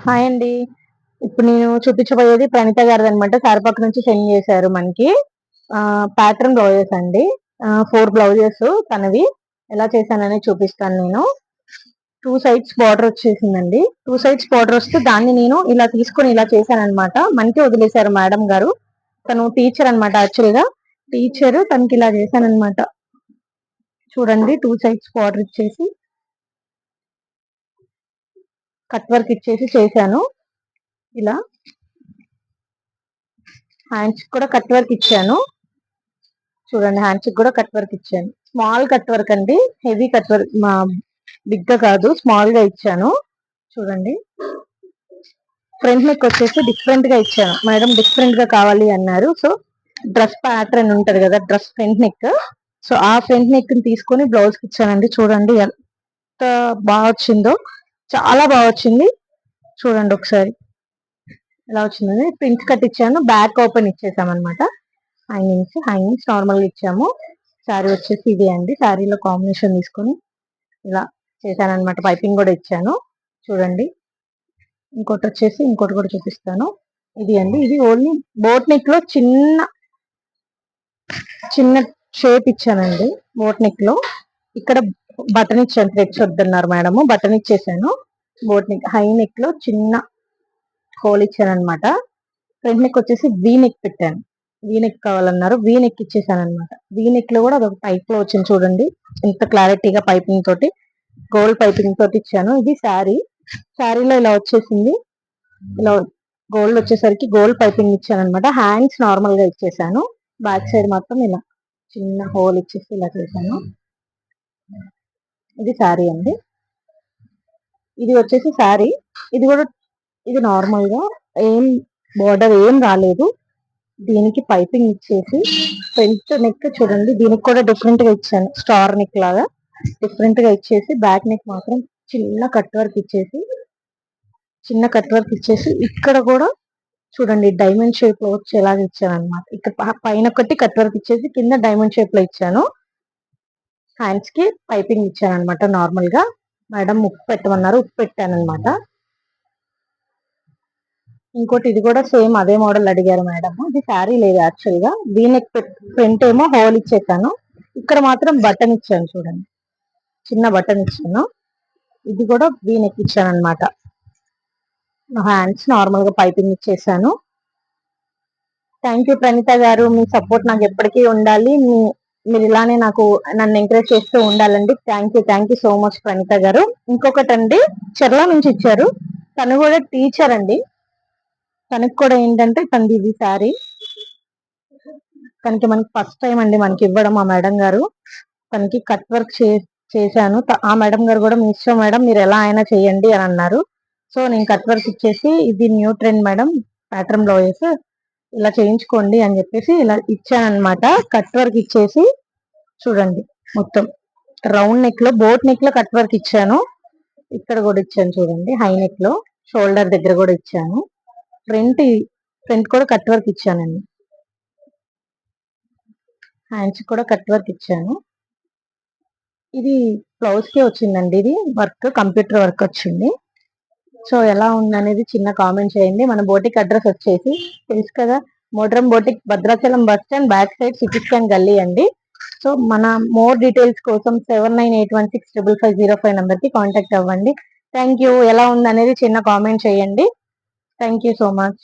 Hi అండి. ఇప్పుడు నేను చూపించబోయేది ప్రణీత గారిది అనమాట. సారపక్క నుంచి సెండ్ చేశారు మనకి. ప్యాటర్న్ బ్లౌజెస్ అండి. 4 బ్లౌజెస్ తనవి. ఎలా చేశానని చూపిస్తాను నేను. 2 సైడ్స్ బార్డర్ వచ్చేసిందండి. 2 సైడ్స్ బార్డర్ వస్తే దాన్ని నేను ఇలా తీసుకొని ఇలా చేశాను అనమాట. మనకి వదిలేశారు మేడం గారు. తను టీచర్ అనమాట. యాక్చువల్ గా టీచర్ తనకి ఇలా చేశాను అనమాట. చూడండి, 2 సైడ్స్ బార్డర్ ఇచ్చేసి కట్ వర్క్ ఇచ్చేసి చేశాను. ఇలా హ్యాండ్స్ కూడా కట్ వర్క్ ఇచ్చాను. చూడండి, హ్యాండ్స్ కూడా కట్ వర్క్ ఇచ్చాను. స్మాల్ కట్ వర్క్ అండి, హెవీ కట్ వర్క్, మా బిగ్ గా కాదు, స్మాల్ గా ఇచ్చాను. చూడండి, ఫ్రంట్ నెక్ వచ్చేసి డిఫరెంట్ గా ఇచ్చాను. మేడం డిఫరెంట్ గా కావాలి అన్నారు. సో డ్రెస్ ప్యాటర్న్ ఉంటది కదా, డ్రెస్ ఫ్రంట్ నెక్. సో ఆ ఫ్రంట్ నెక్ ని తీసుకొని బ్లౌజ్ కి ఇచ్చానండి. చూడండి ఎంత బాగా వచ్చిందో, చాలా బాగా వచ్చింది. చూడండి ఒకసారి ఎలా వచ్చిందని. ప్రింట్ కట్ ఇచ్చాను, బ్యాక్ ఓపెన్ ఇచ్చేసాం అనమాట. హ్యాంగింగ్స్ నార్మల్ గా ఇచ్చాము. శారీ వచ్చేసి ఇది అండి. శారీలో కాంబినేషన్ తీసుకొని ఇలా చేశాను అనమాట. పైపింగ్ కూడా ఇచ్చాను. చూడండి, ఇంకోటి కూడా చూపిస్తాను. ఇది అండి. ఇది ఓన్లీ బోట్ నెక్ లో చిన్న చిన్న షేప్ ఇచ్చానండి. బోట్ నెక్ లో ఇక్కడ బటన్ ఇచ్చాను. థ్రెడ్స్ వద్దన్నారు మేడం, బటన్ ఇచ్చేసాను. బోట్ నెక్, హై నెక్ లో చిన్న హోల్ ఇచ్చాను అనమాట. ఫ్రంట్ నెక్ వచ్చేసి వీ నెక్ పెట్టాను. వీ నెక్ కావాలన్నారు, వీ నెక్ ఇచ్చేసాను అనమాట. వీ నెక్ లో కూడా అదొక పైప్ లో వచ్చింది. చూడండి ఎంత క్లారిటీగా పైపింగ్ తోటి, గోల్డ్ పైపింగ్ తోటి ఇచ్చాను. ఇది శారీలో ఇలా వచ్చేసింది. ఇలా గోల్డ్ వచ్చేసరికి గోల్డ్ పైపింగ్ ఇచ్చాను అనమాట. హ్యాండ్స్ నార్మల్ గా ఇచ్చేసాను. బ్యాక్ సైడ్ మాత్రం ఇలా చిన్న హోల్ ఇచ్చేసి ఇలా చేశాను. ఇది శారీ అండి. ఇది వచ్చేసి శారీ. ఇది నార్మల్ గా ఏం బోర్డర్ ఏం రాలేదు. దీనికి పైపింగ్ ఇచ్చేసి ఫ్రంట్ నెక్ చూడండి, దీనికి కూడా డిఫరెంట్ గా ఇచ్చాను. స్టార్ నెక్ లాగా డిఫరెంట్ గా ఇచ్చేసి, బ్యాక్ నెక్ మాత్రం చిన్న కట్ వర్క్ ఇచ్చేసి ఇక్కడ కూడా చూడండి డైమండ్ షేప్ లో వచ్చేలాగా ఇచ్చాను అనమాట. ఇక్కడ పైన ఒకటి కట్ వర్క్ ఇచ్చేసి కింద డైమండ్ షేప్ లో ఇచ్చాను. హ్యాండ్స్ కి పైపింగ్ ఇచ్చాను అనమాట. నార్మల్ గా మేడం ఉప్పు పెట్టమన్నారు, ఉప్పు పెట్టాను అనమాట. ఇంకోటి ఇది కూడా సేమ్ అదే మోడల్ అడిగారు మేడం. ఇది శారీ లేదు యాక్చువల్ గా. వీనెక్ ఫ్రంట్ ఏమో హోల్ ఇచ్చేసాను. ఇక్కడ మాత్రం బటన్ ఇచ్చాను. చూడండి, చిన్న బటన్ ఇచ్చాను. ఇది కూడా వీనెక్ ఇచ్చాను అనమాట. హ్యాండ్స్ నార్మల్ గా పైపింగ్ ఇచ్చేసాను. థ్యాంక్ యూ ప్రణీత గారు, మీ సపోర్ట్ నాకు ఎప్పటికీ ఉండాలి. మీరు ఇలానే నన్ను ఎంకరేజ్ చేస్తూ ఉండాలండి. Thank you so much Praneetha garu. ఇంకొకటి అండి, చెర్ల నుంచి ఇచ్చారు. తను కూడా టీచర్ అండి. తనకి కూడా ఏంటంటే తనది ఇది శారీ. మనకి ఫస్ట్ టైం అండి మనకి ఇవ్వడం ఆ మేడం గారు. తనకి కట్ వర్క్ చేశాను. ఆ మేడం గారు కూడా మీ ఇష్టం మేడం, మీరు ఎలా అయినా చేయండి అని అన్నారు. సో నేను కట్ వర్క్ ఇచ్చేసి, ఇది new trend madam pattern blouses, ఇలా చేయించుకోండి అని చెప్పేసి ఇలా ఇచ్చాను అనమాట. కట్ వర్క్ ఇచ్చేసి చూడండి, మొత్తం రౌండ్ నెక్ లో, బోట్ నెక్ లో కట్ వర్క్ ఇచ్చాను. ఇక్కడ కూడా ఇచ్చాను చూడండి, హై నెక్ లో షోల్డర్ దగ్గర కూడా ఇచ్చాను. ఫ్రంట్ కూడా కట్ వర్క్ ఇచ్చానండి. హ్యాండ్స్ కూడా కట్ వర్క్ ఇచ్చాను. ఇది బ్లౌజ్ కి వచ్చిందండి. ఇది వర్క్ కంప్యూటర్ వర్క్ వచ్చింది. సో ఎలా ఉంది అనేది చిన్న కామెంట్ చేయండి. మన బోటిక్ అడ్రస్ వచ్చేసి తెలుసు కదా, modern boutique, Bhadrachalam bus stand back side, CT scan గల్లీ అండి. సో మన మోర్ డీటెయిల్స్ కోసం 7981655505 నెంబర్ కి కాంటాక్ట్ అవ్వండి. Thank you. ఎలా ఉంది అనేది చిన్న కామెంట్ చేయండి. Thank you so much.